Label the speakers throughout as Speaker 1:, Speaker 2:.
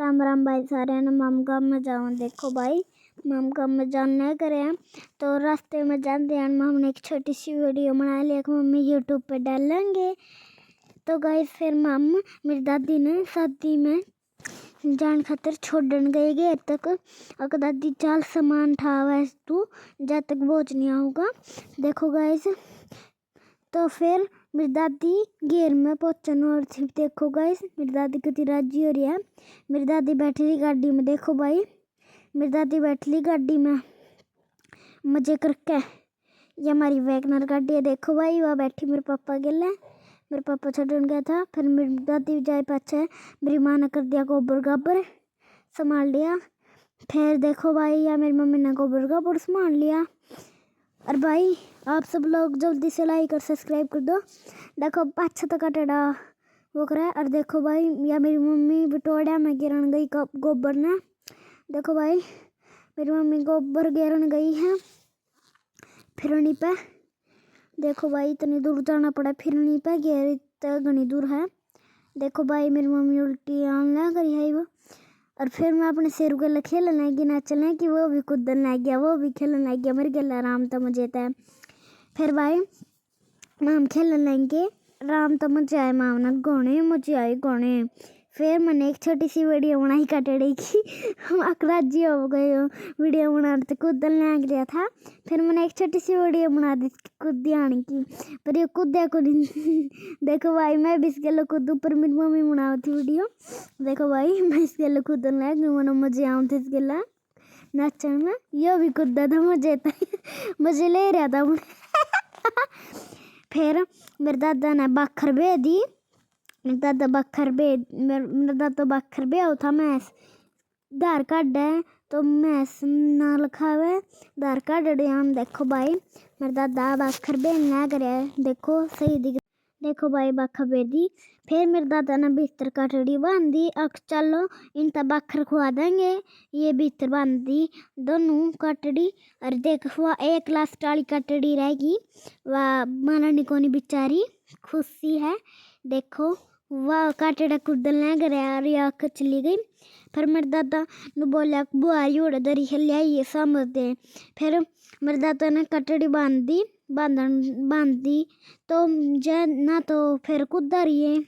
Speaker 1: राम राम भाई सारे ने माम काम में जाऊँ। देखो भाई माम काम में जाने करे तो रास्ते में जाते हैं हमने एक छोटी सी वीडियो बना ली मम्मी यूट्यूब पे डालेंगे। तो गाइस फिर माम मेरी दादी ने शादी में जान खातर छोड़न गए तक अगर दादी चाल सामान उठावा तू जब तक पहुँच नहीं आऊँगा। देखो गाइस तो फिर मेरी दादी घेर में पहुँचने और थी। देखो गाइस मेरी दादी कितनी राजी हो रही है। मेरी दादी बैठी रही गाड़ी में। देखो भाई मेरी दादी बैठी रही गाड़ी में मज़े करके। ये हमारी वैगनर गाड़ी है। देखो भाई वह बैठी मेरे पापा के लिए। मेरे पापा छोड़ने गया था। फिर मेरी दादी जाए पाछे मेरी माँ ने कर दिया गोबर गाबर संभाल लिया। फिर देखो भाई या मेरी मम्मी ने गोबर गाबर संभाल लिया। और भाई आप सब लोग जल्दी से लाइक और सब्सक्राइब कर दो। देखो पाछा तो कटड़ा वो करा। और देखो भाई या मेरी मम्मी बिटोड़ा में गिरन गई गोबर ने। देखो भाई मेरी मम्मी गोबर गिरन गई है फिरनी पे। देखो भाई इतनी दूर जाना पड़ा फिरनी पे, गहरी तो घनी दूर है। देखो भाई मेरी मम्मी उल्टी आने करी है वो। और फिर मैं अपने शेरू के लिए खेलने लगी नाचने की वो भी कूदने लग गया, वो भी खेलने लग गया। मेरे गले आराम तो मुझे था। फिर भाई माम खेलने लेंगे राम तो मुझे आए माम ने गाने मुझे आए गाने। फिर मैंने एक छोटी सी वीडियो बनाई कटड़े की। हम अकराजी हो गए वीडियो बनाने तो कूदने लग गया था। फिर मैंने एक छोटी सी वीडियो बना दी कूद आने की, पर ये कूदा को नहीं। देखो भाई मैं भी इसके लिए कूदूँ पर मेरी मम्मी बना थी वीडियो। देखो भाई मैं इसके लिए कूदने लग मैंने मजे आऊँ थे इसके लिए नाचन में। ये भी कूदा था मजे था मजे ले रहा था। फिर मेरे दादा ने बखर बे दी। दादा बखर बे मेरा दादा बखर बे था। मैं आधार कार्ड है तो मैं ना लिखावे आधार कार्ड हम। देखो भाई मेरा दादा बखर बे ना करे। देखो सही दिख। देखो भाई बखर बे दी। फिर मेरे दादा ने बिस्तर कटड़ी बांध दी। अब चलो इन तब बखर खुआ देंगे। ये बिस्तर बांध दी दोनों कटड़ी। और देखो एक लास्ट वाली कटड़ी रहेगी वह माननी कोनी बेचारी खुशी है। देखो वह काटड़ा कुदलने गया आँख चली गई। फिर मेरे दादा ने बोला बुआरी उड़ दरी हिलिया ये समझ दे। फिर मेरे दादा ने कटड़ी बांध दी तो जे ना तो फिर कूदा रही है।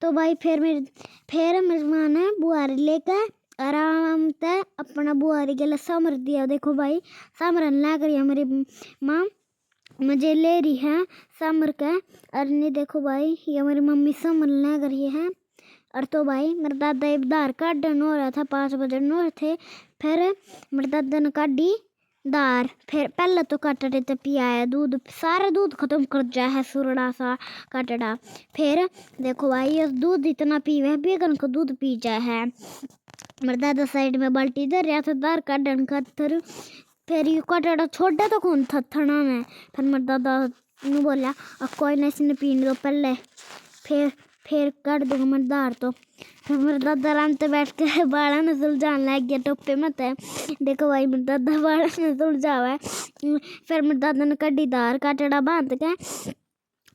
Speaker 1: तो भाई फिर मेरी माँ ने बुआरी लेकर आराम से अपना बुआरी के लिए समर दिया। देखो भाई समरन लग रही है मेरी माँ मुझे ले रही है समर का। और नहीं देखो भाई ये मेरी मम्मी समर लग रही है। और तो भाई मेरे दादा आधार कार्ड हो रहा था 5 बजे नो थे। फिर मेरे दादा ने काटी दार। फिर पहले तो कटड़े तो पियाया दूध सारा दूध खत्म कर जाए है सुरड़ा सा कटड़ा। फिर देखो भाई ये दूध इतना पीवे बेगन को दूध पी जाए है। मेरे दादा साइड में बाल्टी इधर रहा था दार काटन खातर। फिर ये कटड़ा छोड़ा तो कौन था थना में। फिर मेरे दादा ने बोला अब कोई नहीं इसने पीने दो पहले फिर काट दूंगा मैं दार। तो फिर मेरे दादा आराम से बैठ के बाड़ा ने सुलझाने लग गया टोपे मत है। देखो भाई मेरे दादा बाड़ा ने सुलझावा है। फिर मेरे दादा ने कड्डी दार कटड़ा बांध के।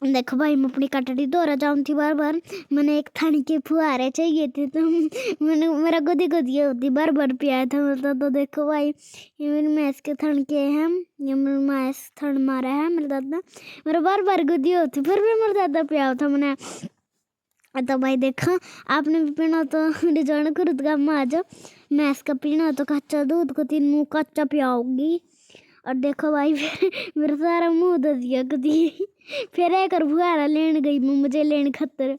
Speaker 1: देखो भाई मैं अपनी कटड़ी दोहरा जाऊँ थी बार बार। मैंने एक थानी के फुहारे चाहिए थे तो मैंने मेरा गुदी गुदी होती बार बार पिया था मेरा। तो देखो भाई ये मेरे मैस के थन के हैं। ये मेरे मैस थन मारा है मेरे दादा मेरा बार बार गुदी होती फिर भी मेरा दादा पिया था मैंने। तो भाई देखो आपने भी पीना तो रिजॉर्ट खुद का आ जाओ। मैस का पीना तो कच्चा दूध को 3 मुँह कच्चा पियाओगी। और देखो भाई फिर मेरा सारा मुँह धो दिया कदी। फिर एक और फुहारा लेने गई मुझे लेने खतर।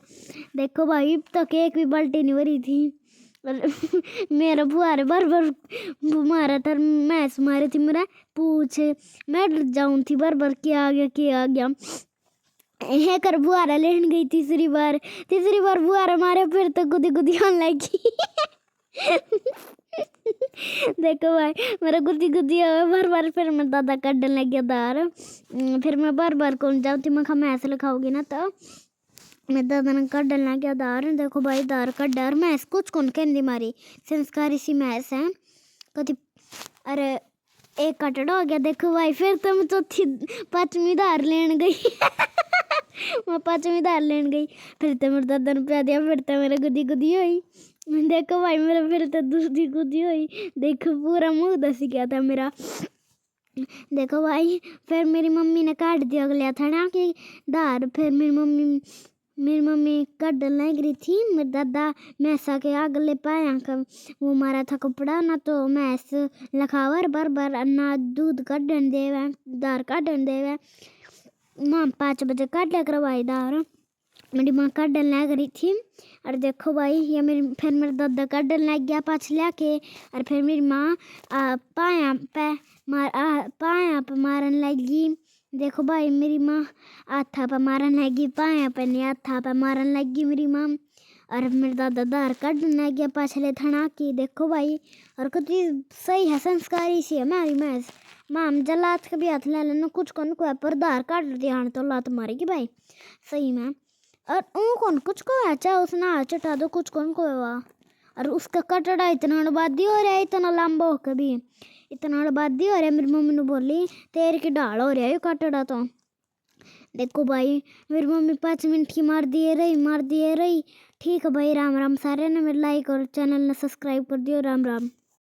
Speaker 1: देखो भाई तो केक भी बाल्टी नहीं भरी थी। और मेरा फुहारे बार बार मारा था मैस मारी थी मेरा पूछ मैं डर जाऊँ थी बार बार क्या आ गया। एक और बुआरा लेने गई तीसरी बार बुआरा मारे फिर तो गुदी गुदी होने लगी। देखो भाई मेरा गुदी गुदी बार बार फिर मैं दादा काटने लग गया दार। फिर मैं बार बार कौन जाऊँ थी मैं मैं ऐसे लिखाऊंगी ना तो मैं दादा ने काटने लग गया दार। देखो भाई दार का डर मैं कुछ कौन कहती मारी संस्कारी सी मैस है कभी। अरे एक कटड़ा हो गया। देखो भाई फिर तो मैं चौथी 5वीं दार लेने गई। मैं 5वीं दार लेने गई फिर तो मेरे दादा ने पिया दिया फिर तो मेरा गुदी गुदी हुई। देखो भाई मेरा फिर तो दूसरी कूदी हुई। देखो पूरा मुंह दस गया था मेरा। देखो भाई फिर मेरी मम्मी ने काट दिया अगले था ना कि दार। फिर मेरी मम्मी काटने लग रही थी। मेरे दादा मैसा के अगले पाया का वो मारा था कपड़ा ना तो मैस लखावर बर बर ना दूध काटन देवे दार काटन देवे। माँ 5 बजे काट लिया करवाई दार। मेरी माँ काटने लग रही थी और देखो भाई ये फिर मेरा दादा काटने लग गया पाछ लेके। और फिर मेरी माँ पाया पे मारन लगी। देखो भाई मेरी माँ हाथा पे मारन लगी पाया पे नहीं हाथा पे मारन लगी मेरी माँ। और मेरा दादा दार काटने लग गया पाछले थना की। देखो भाई और कुछ सही है संस्कारी सी है हमारी मैस। माँ जलात के भी हाथ ले लेना कुछ कौन को पर दार काट दिया तो लात मारेगी भाई सही में। और कौन कुछ को अच्छा उसने हाथ चटा दो कुछ कौन को हुआ। और उसका कटड़ा इतना अड़बादी हो रहा है इतना लंबा हो कभी इतना अड़बादी हो रहा है। मेरी मम्मी ने बोली तेरे की ढाल हो रहा है कटड़ा तो। देखो भाई मेरी मम्मी 5 मिनट की मार दिए रही। ठीक है भाई राम राम सारे ने मेरे लाइक और चैनल ने सब्सक्राइब कर दियो राम राम।